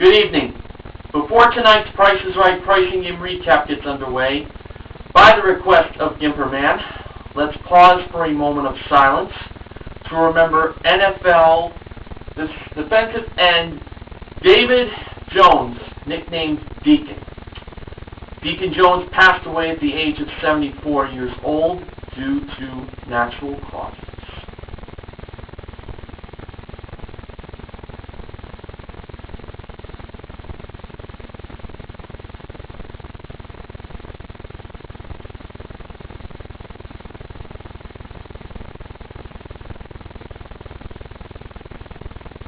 Good evening. Before tonight's Price is Right pricing game recap gets underway, by the request of Gimperman, let's pause for a moment of silence to remember NFL defensive end David Jones, nicknamed Deacon. Deacon Jones passed away at the age of 74 years old due to natural causes.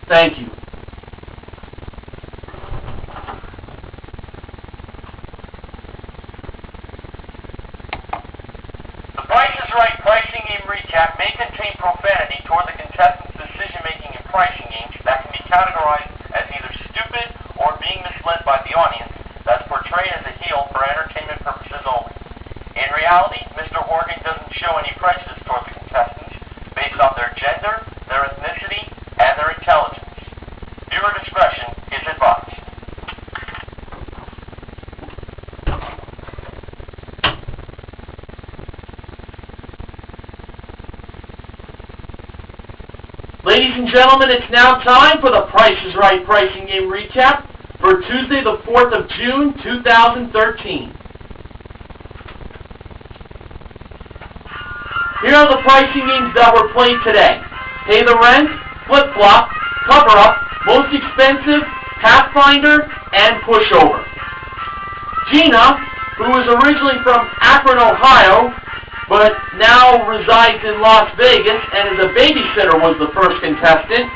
Thank you. The Price is Right pricing game recap may contain profanity toward the contestants' decision-making in pricing games that can be categorized as either stupid or being misled by the audience that's portrayed as a heel for entertainment purposes only. In reality, Mr. Horgan doesn't show any prejudice toward the contestants based on their gender, their ethnicity, and their intelligence. Viewer discretion is advised. Ladies and gentlemen, it's now time for the Price is Right pricing game recap for Tuesday, the 4th of June, 2013. Here are the pricing games that were played today. Pay the Rent, Flip-Flop, Cover-Up, Most Expensive, Pathfinder, and Pushover. Gina, who is originally from Akron, Ohio, but now resides in Las Vegas and is a babysitter, was the first contestant.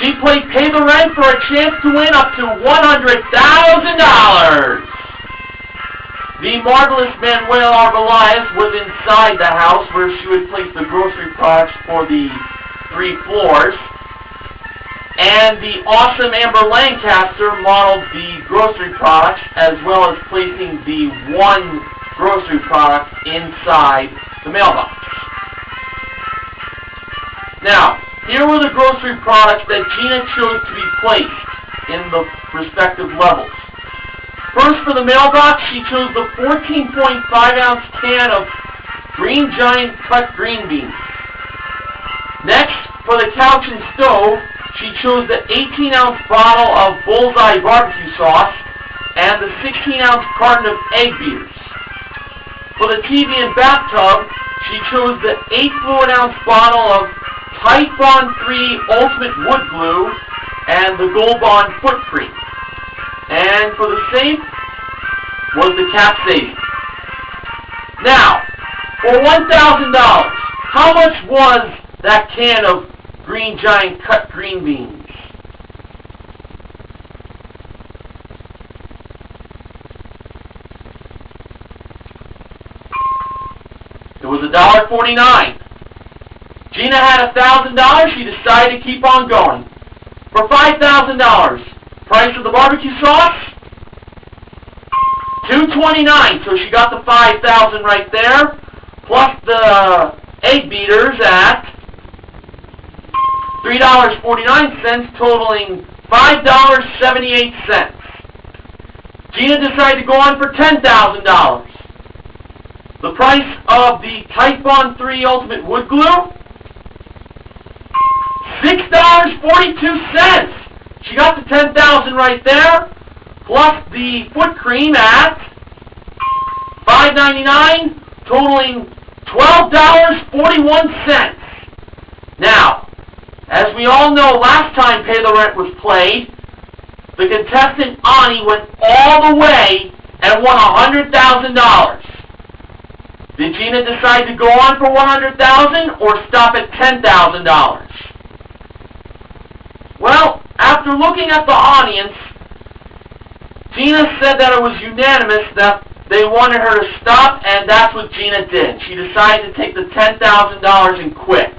She played Pay the Rent for a chance to win up to $100,000. The Marvelous Manuela Arbelaez was inside the house where she would place the grocery products for the 3 floors. And the Awesome Amber Lancaster modeled the grocery products as well as placing the one grocery product inside the mailbox. Now, here were the grocery products that Gina chose to be placed in the respective levels. First, for the mailbox, she chose the 14.5-ounce can of Green Giant cut green beans. Next, for the couch and stove, she chose the 18-ounce bottle of Bullseye barbecue sauce and the 16-ounce carton of egg beaters. For the TV and bathtub, she chose the 8-fluid-ounce bottle of Type Bond 3 Ultimate Wood Glue and the Gold Bond Foot Cream. And for the safe was the capsaicin. Now, for $1,000, how much was that can of Green Giant cut green beans? It was $1.49. Gina had $1,000. She decided to keep on going. For $5,000, price of the barbecue sauce? $2.29. So she got the $5,000 right there, plus the egg beaters at $3.49, totaling $5.78. Gina decided to go on for $10,000. The price of the Type Bond 3 Ultimate Wood Glue? $6.42. She got the $10,000 right there, plus the foot cream at $5.99, totaling $12.41. Now, as we all know, last time Pay the Rent was played, the contestant Ani went all the way and won $100,000. Did Gina decide to go on for $100,000 or stop at $10,000? Well, after looking at the audience, Gina said that it was unanimous that they wanted her to stop, and that's what Gina did. She decided to take the $10,000 and quit.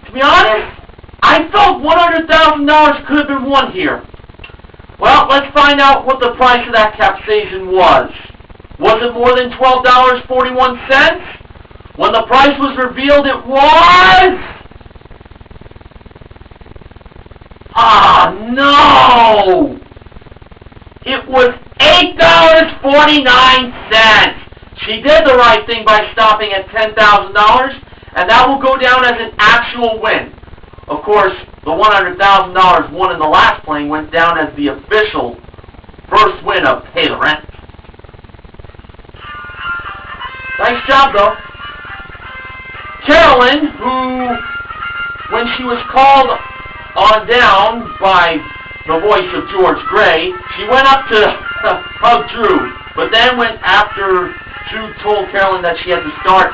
To be honest, I felt $100,000 could have been won here. Well, let's find out what the price of that capsaicin was. Was it more than $12.41? When the price was revealed, it was... no! It was $8.49. She did the right thing by stopping at $10,000, and that will go down as an actual win. Of course, the $100,000 won in the last playing went down as the official first win of Pay the Rent. Nice job, though. Carolyn, who, when she was called on down by the voice of George Gray, she went up to hug Drew, but then went after Drew told Carolyn that she had to start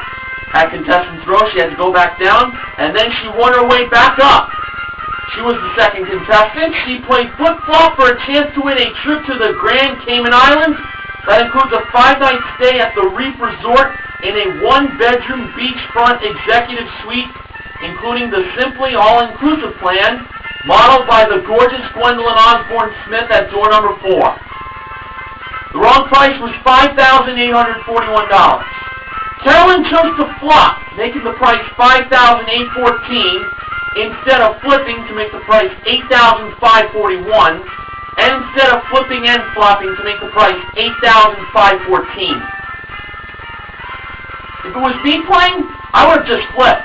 at Contestant's Row, she had to go back down, and then she won her way back up. She was the second contestant. She played flip-flop for a chance to win a trip to the Grand Cayman Islands. That includes a 5-night stay at the Reef Resort in a 1-bedroom beachfront executive suite, including the Simply All-Inclusive plan, modeled by the Gorgeous Gwendolyn Osbourne Smith at door number 4. The wrong price was $5,841. Carolyn chose to flop, making the price $5,814 instead of flipping to make the price $8,541, and instead of flipping and flopping to make the price $8,514. If it was me playing, I would have just flipped.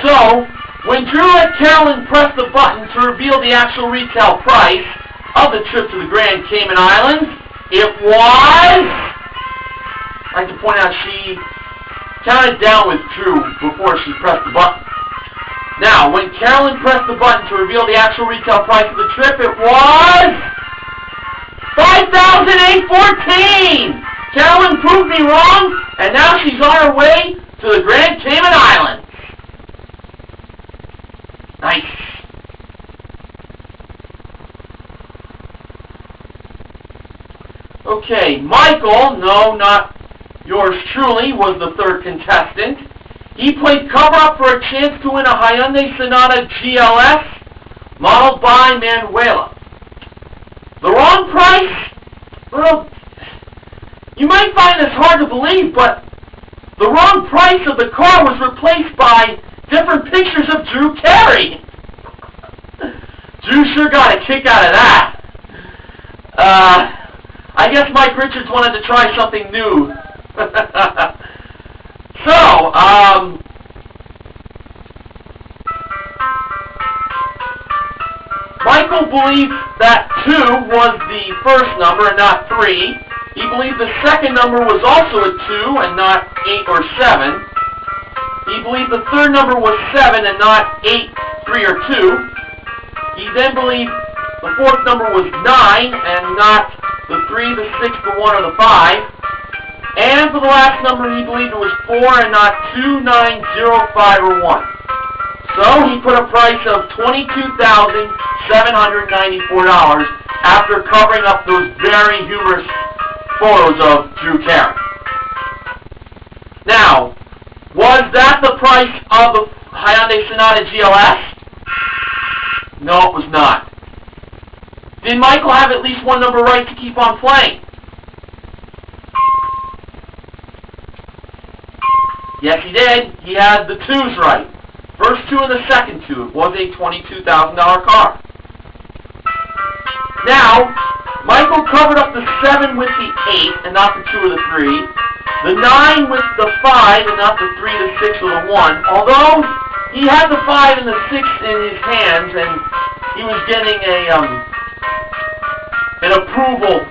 So, when Drew let Carolyn press the button to reveal the actual retail price of the trip to the Grand Cayman Islands, it was... I'd like to point out she counted down with Drew before she pressed the button. Now, when Carolyn pressed the button to reveal the actual retail price of the trip, it was $5,814! Carolyn proved me wrong, and now she's on her way to the Grand Cayman Islands. Nice. Okay, Michael, no, not yours truly, was the third contestant. He played cover-up for a chance to win a Hyundai Sonata GLS, modeled by Manuela. The wrong price? Well, you might find this hard to believe, but the wrong price of the car was replaced by different pictures of Drew Carey. Drew sure got a kick out of that. I guess Mike Richards wanted to try something new. So, Michael believed that 2 was the first number and not 3. He believed the second number was also a 2 and not 8 or 7. He believed the third number was 7 and not 8, 3, or 2. He then believed the fourth number was 9 and not the 3, the 6, the 1, or the 5. And for the last number, he believed it was 4 and not 2, 9, 0, 5, or 1. So he put a price of $22,794 after covering up those very humorous photos of Drew Carey. Now, was that the price of the Hyundai Sonata GLS? No, it was not. Did Michael have at least one number right to keep on playing? Yes, he did. He had the 2s right. First 2 and the second 2. It was a $22,000 car. Now, Michael covered up the 7 with the 8 and not the 2 or the 3. The 9 with the 5 and not the 3, the 6, or the 1. Although he had the 5 and the 6 in his hands, and he was getting an approval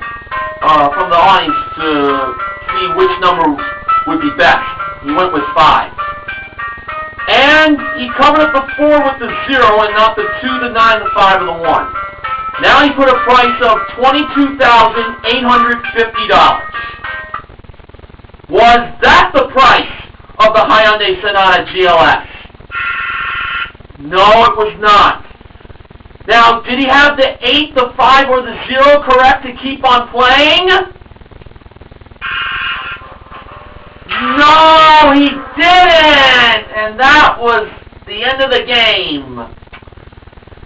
from the audience to see which number would be best. He went with 5. And he covered up the 4 with the 0 and not the 2, the 9, the 5, or the 1. Now he put a price of $22,850. Was that the price of the Hyundai Sonata GLS? No, it was not. Now, did he have the 8, the 5, or the 0 correct to keep on playing? No, he didn't! And that was the end of the game.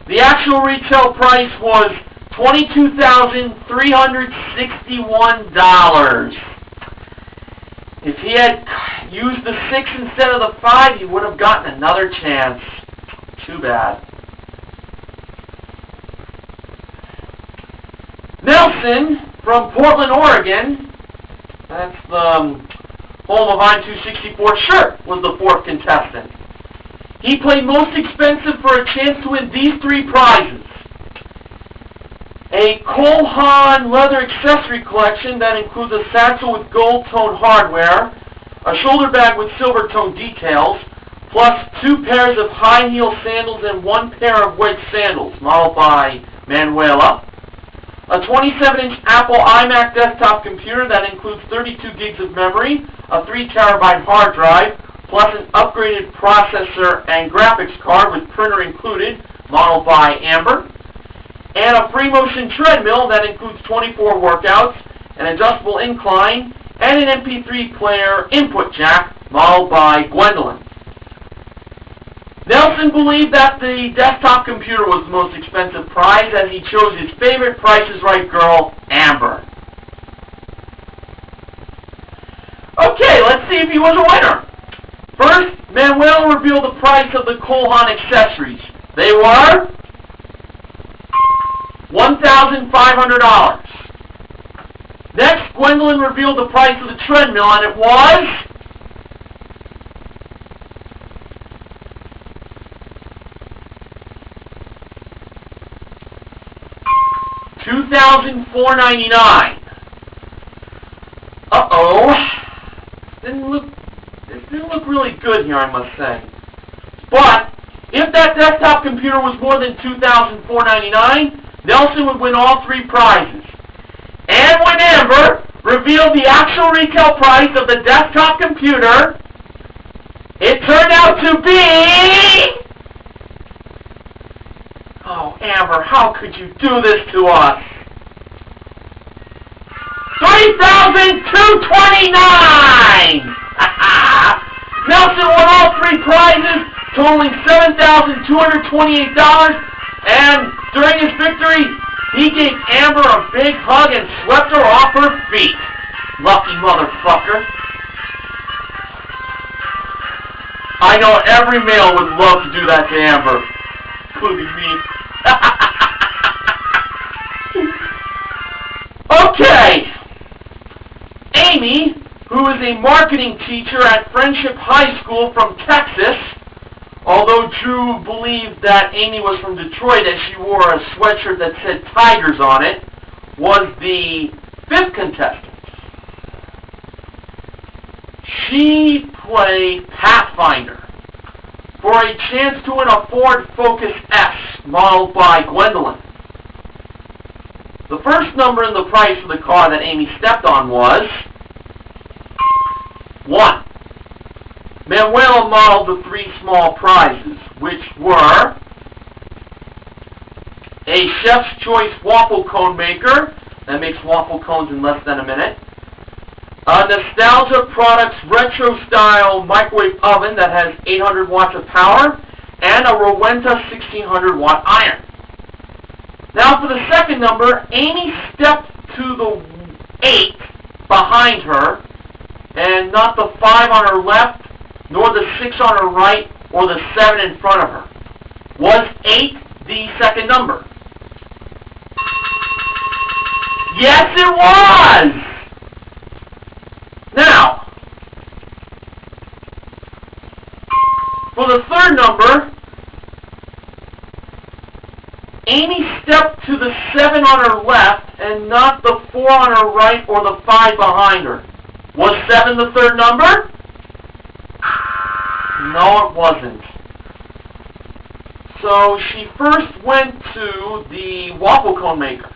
The actual retail price was $22,361. If he had used the 6 instead of the 5, he would have gotten another chance. Too bad. Nelson from Portland, Oregon, that's the home of I'm 264 shirt, was the fourth contestant. He played most expensive for a chance to win these three prizes. A Cole Haan leather accessory collection that includes a satchel with gold-toned hardware, a shoulder bag with silver-toned details, plus 2 pairs of high-heel sandals and 1 pair of wedge sandals, modeled by Manuela. A 27-inch Apple iMac desktop computer that includes 32 gigs of memory, a 3 terabyte hard drive, plus an upgraded processor and graphics card with printer included, modeled by Amber. And a Freemotion treadmill that includes 24 workouts, an adjustable incline, and an MP3 player input jack, modeled by Gwendolyn. Nelson believed that the desktop computer was the most expensive prize as he chose his favorite Price is Right girl, Amber. Okay, let's see if he was a winner. First, Manuela revealed the price of the Cole Haan accessories. They were $1,500. Next, Gwendolyn revealed the price of the treadmill, and it was $2,499. Uh-oh. This didn't look really good here, I must say. But if that desktop computer was more than $2,499, Nelson would win all three prizes. And when Amber revealed the actual retail price of the desktop computer, it turned out to be... Oh, Amber, how could you do this to us? $3,229! Nelson won all three prizes, totaling $7,228, and during his victory, he gave Amber a big hug and swept her off her feet. Lucky motherfucker. I know every male would love to do that to Amber, including me. Okay. Amy, who is a marketing teacher at Friendship High School from Texas, although Drew believed that Amy was from Detroit as she wore a sweatshirt that said Tigers on it, was the fifth contestant. She played Pathfinder for a chance to win a Ford Focus S, modeled by Gwendolyn. The first number in the price of the car that Amy stepped on was 1. Manuela modeled the three small prizes, which were a Chef's Choice waffle cone maker that makes waffle cones in less than a minute, a Nostalgia Products retro-style microwave oven that has 800 watts of power, and a Rowenta 1600-watt iron. Now for the second number, Amy stepped to the 8 behind her, and not the 5 on her left, nor the 6 on her right, or the 7 in front of her. Was 8 the second number? Yes, it was! Now, for the third number, Amy stepped to the 7 on her left and not the 4 on her right or the 5 behind her. Was 7 the third number? No, it wasn't. So she first went to the waffle cone maker.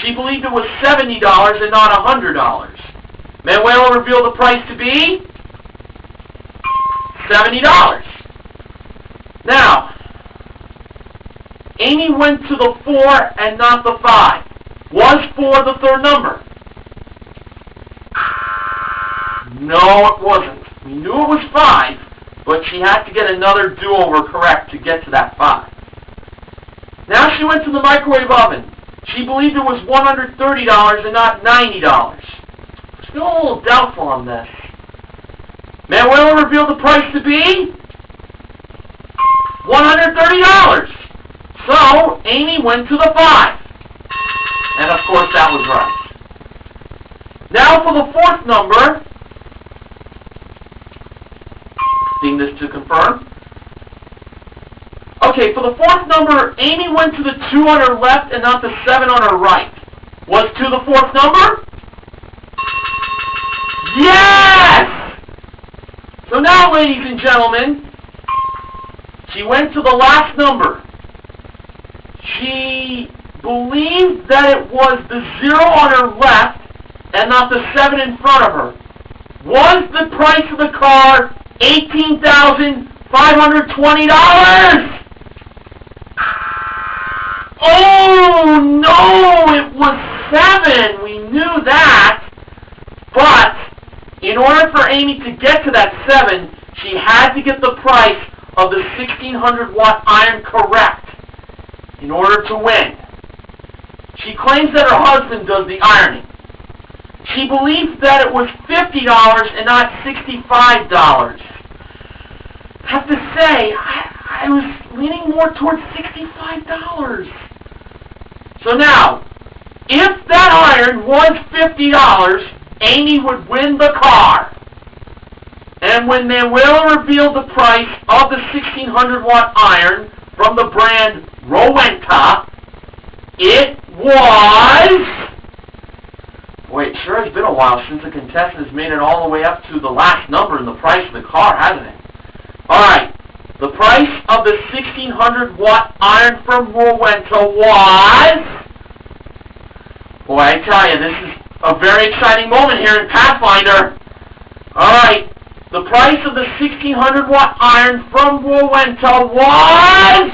She believed it was $70 and not $100. Manuela revealed the price to be $70. Now, Amy went to the 4 and not the 5. Was 4 the third number? No, it wasn't. We knew it was 5, but she had to get another do-over correct to get to that 5. Now she went to the microwave oven. She believed it was $130 and not $90. Still a little doubtful on this. Manuela revealed the price to be $130. So, Amy went to the 5. And of course, course, that was right. Now for the fourth number. Seeing this to confirm. Okay, for the fourth number, Amy went to the 2 on her left and not the 7 on her right. Was 2 the fourth number? Yes! So now, ladies and gentlemen, she went to the last number. She believed that it was the 0 on her left and not the 7 in front of her. Was the price of the car $18,520? Oh, no, it was 7. We knew that. But in order for Amy to get to that 7, she had to get the price of the 1600-watt iron correct in order to win. She claims that her husband does the ironing. She believes that it was $50 and not $65. I have to say, I was leaning more towards $65. So now, if that iron was $50, Amy would win the car. And when Manuela revealed the price of the 1600-watt iron from the brand Rowenta, it was... Wait, it sure has been a while since the contestant has made it all the way up to the last number in the price of the car, hasn't it? Alright, the price of the 1600-watt iron from Rowenta was... Boy, I tell you, this is a very exciting moment here in Pathfinder. Alright, the price of the 1600-watt iron from Rowenta was...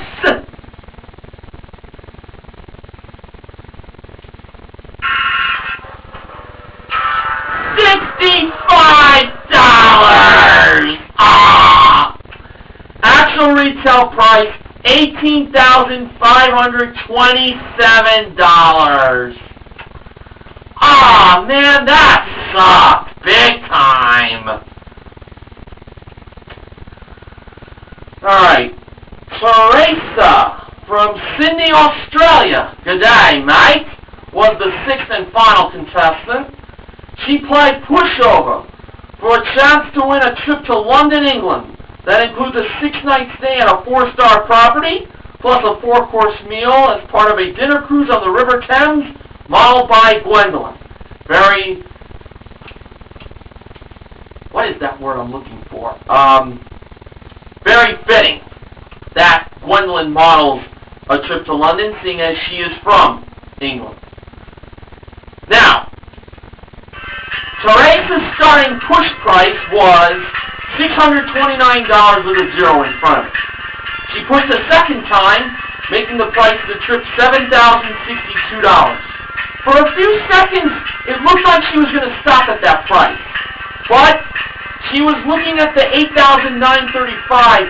$65! Ah! Actual retail price, $18,527. Ah, man, that sucked big time. Alright, Teresa from Sydney, Australia. Good day, mate. Was the 6th and final contestant. She played pushover for a chance to win a trip to London, England. That includes a 6-night stay at a 4-star property, plus a 4-course meal as part of a dinner cruise on the River Thames, modeled by Gwendolyn. Very... What is that word I'm looking for? Very fitting that Gwendolyn models a trip to London, seeing as she is from England. Now, Teresa's starting push price was $629 with a 0 in front of it. She pushed a second time, making the price of the trip $7,062. For a few seconds, it looked like she was going to stop at that price. But she was looking at the $8,935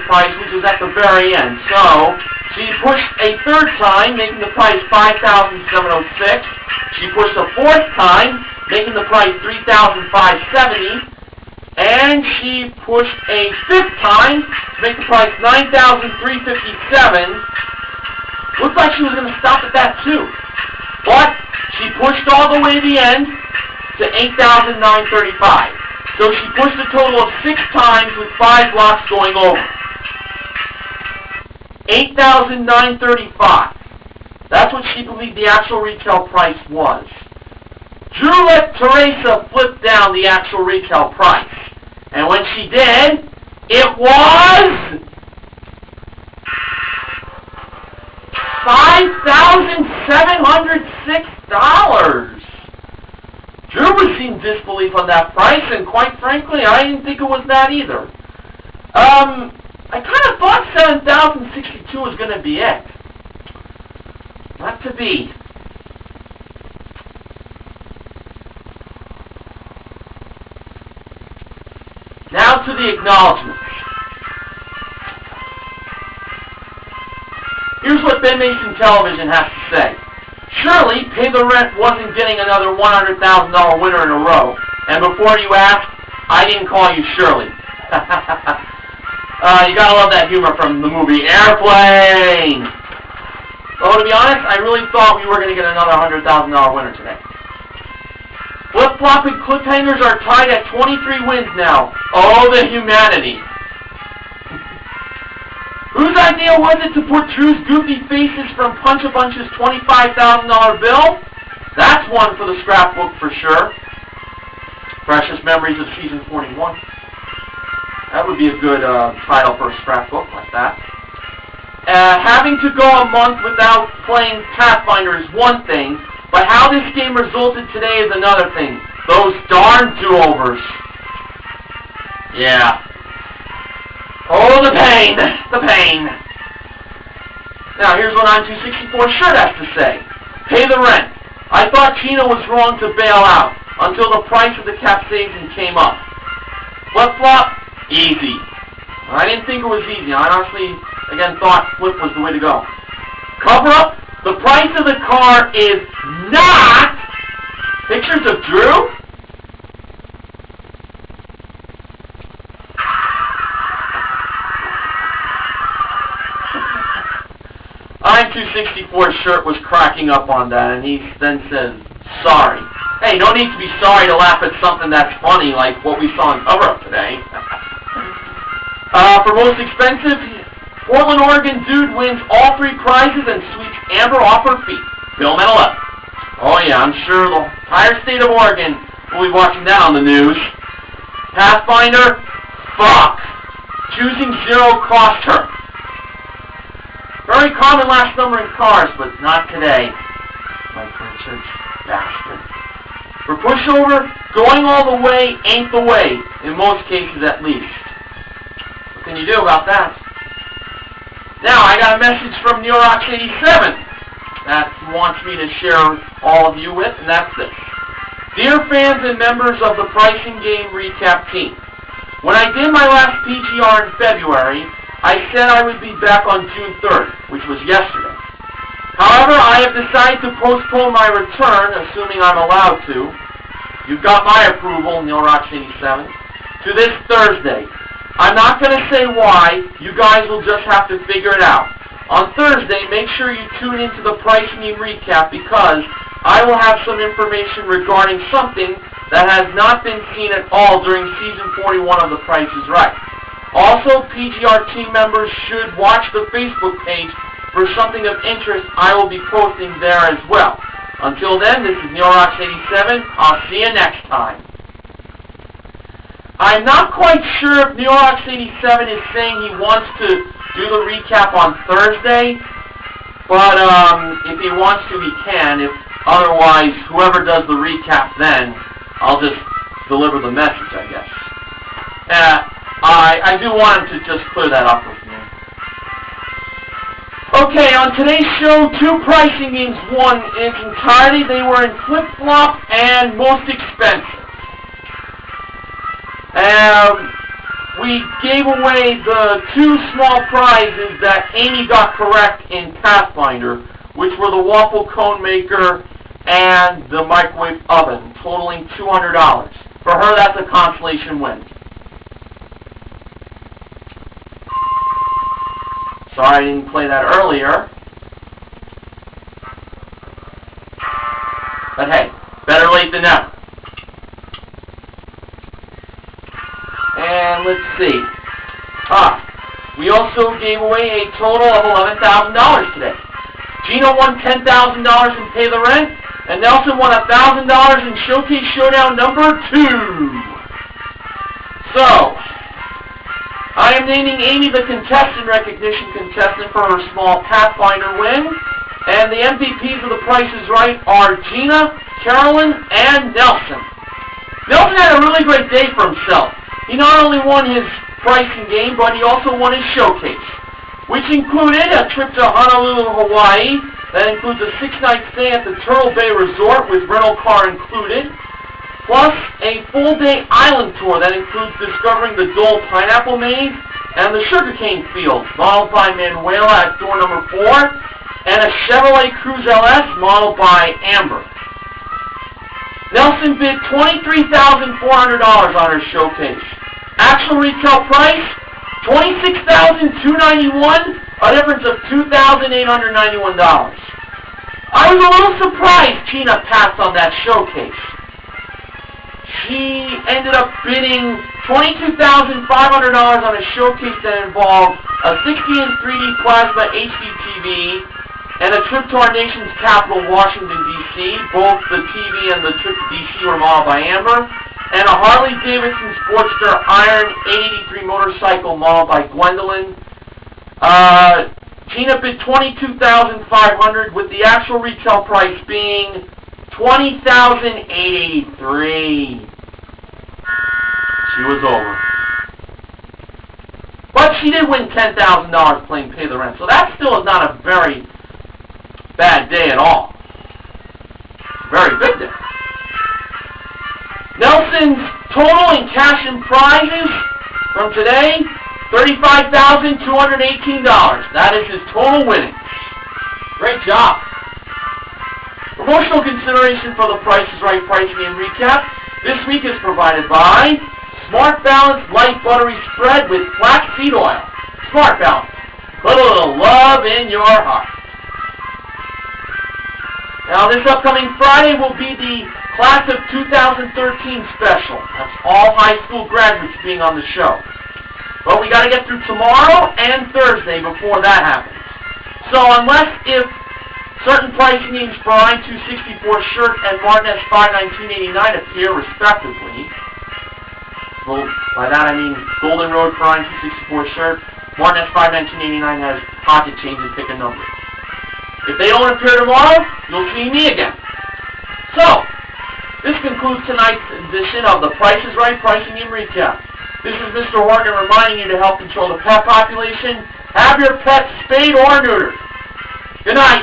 price, which was at the very end. So she pushed a third time, making the price $5,706. She pushed a fourth time, making the price $3,570. And she pushed a fifth time to make the price $9,357. Looked like she was going to stop at that too. But she pushed all the way to the end to $8,935. So she pushed a total of 6 times with 5 blocks going over. $8,935. That's what she believed the actual retail price was. Drew let Teresa flip down the actual retail price. And when she did, it was $5,706. Drew was in disbelief on that price, and quite frankly, I didn't think it was that either. I kind of thought $7,062 was going to be it. Not to be. Now to the acknowledgments. Here's what Ben Mason Television has to say. Surely, Pay the Rent wasn't getting another $100,000 winner in a row. And before you ask, I didn't call you Shirley. You gotta love that humor from the movie Airplane. So to be honest, I really thought we were going to get another $100,000 winner today. Flip-flop and clip hangers are tied at 23 wins now. Oh, the humanity. Whose idea was it to put Drew's goofy faces from Punch-a-Bunch's $25,000 bill? That's one for the scrapbook for sure. Precious Memories of Season 41. That would be a good title for a scrapbook like that. Having to go a month without playing Pathfinder is one thing, but how this game resulted today is another thing. Those darn do-overs. Yeah. Oh, the pain! The pain! Now, here's what On264 Shirt has to say. Pay the rent. I thought Gina was wrong to bail out until the price of the capsaicin came up. Flip-flop? Easy. I didn't think it was easy. I honestly, again, thought flip was the way to go. Cover-up? The price of the car is not pictures of Drew? On264's shirt was cracking up on that, and he then says, sorry. Hey, no need to be sorry to laugh at something that's funny, like what we saw on cover-up today. For most expensive, Portland, Oregon dude wins all 3 prizes and sweeps Amber off her feet. Bill medal up. Oh yeah, I'm sure the entire state of Oregon will be watching that on the news. Pathfinder, fuck. Choosing 0 cost her. Very common last number in cars, but not today. My Richard's bastard. For pushover, going all the way ain't the way, in most cases at least. What can you do about that? Now, I got a message from NeoRox87 that he wants me to share all of you with, and that's this. Dear fans and members of the Pricing Game Recap team, when I did my last PGR in February, I said I would be back on June 3rd, which was yesterday. However, I have decided to postpone my return, assuming I'm allowed to. You've got my approval, NeilRox87, to this Thursday. I'm not going to say why. You guys will just have to figure it out. On Thursday, make sure you tune into the Pricing Game Recap because I will have some information regarding something that has not been seen at all during Season 41 of The Price is Right. Also, PGR team members should watch the Facebook page for something of interest I will be posting there as well. Until then, this is NeilRox87. I'll see you next time. I'm not quite sure if NeilRox87 is saying he wants to do the recap on Thursday, but if he wants to, he can. If otherwise, whoever does the recap then, I'll just deliver the message, I guess. I do want him to just clear that up with me. Okay, on today's show, 2 pricing games won in its entirety. They were in flip-flop and most expensive. We gave away the 2 small prizes that Amy got correct in Pathfinder, which were the waffle cone maker and the microwave oven, totaling $200. For her, that's a consolation win. Sorry I didn't play that earlier. But hey, better late than never. And let's see. We also gave away a total of $11,000 today. Gina won $10,000 in Pay the Rent, and Nelson won $1,000 in Showcase Showdown number 2. So, I am naming Amy the Contestant Recognition Contestant for her small Pathfinder win, and the MVPs of The Price is Right are Gina, Carolyn, and Nelson. Nelson had a really great day for himself. He not only won his pricing game, but he also won his showcase, which included a trip to Honolulu, Hawaii. That includes a 6-night stay at the Turtle Bay Resort with rental car included, plus a full-day island tour that includes discovering the Dole Pineapple Maze and the Sugarcane Fields, modeled by Manuela at door number 4, and a Chevrolet Cruze LS modeled by Amber. Nelson bid $23,400 on her showcase. Actual retail price, $26,291, a difference of $2,891. I was a little surprised Tina passed on that showcase. She ended up bidding $22,500 on a showcase that involved a 60-inch 3D plasma HD TV and a trip to our nation's capital, Washington, D.C. Both the TV and the trip to D.C. were modeled by Amber. And a Harley-Davidson Sportster Iron 883 motorcycle modeled by Gwendolyn. Tina bid $22,500 with the actual retail price being $20,883. She was over. But she did win $10,000 playing Pay the Rent, so that still is not a very bad day at all. Very good day. Nelson's total in cash and prizes from today, $35,218. That is his total winnings. Great job. Promotional consideration for the Price is Right pricing and recap this week is provided by Smart Balance Light Buttery Spread with Flaxseed Oil. Smart Balance. Put a little love in your heart. Now this upcoming Friday will be the Class of 2013 special. That's all high school graduates being on the show. But we got to get through tomorrow and Thursday before that happens. So if certain pricing names for Ryan 264 shirt and Martin S 519.89 appear respectively, well, by that I mean Golden Road for Ryan 264 shirt, Martin S 519.89 has pocket change and pick a number. If they don't appear tomorrow, you'll see me again. So, this concludes tonight's edition of The Price is Right Pricing and Recap. This is Mr. Horgan reminding you to help control the pet population. Have your pets spayed or neutered. Good night.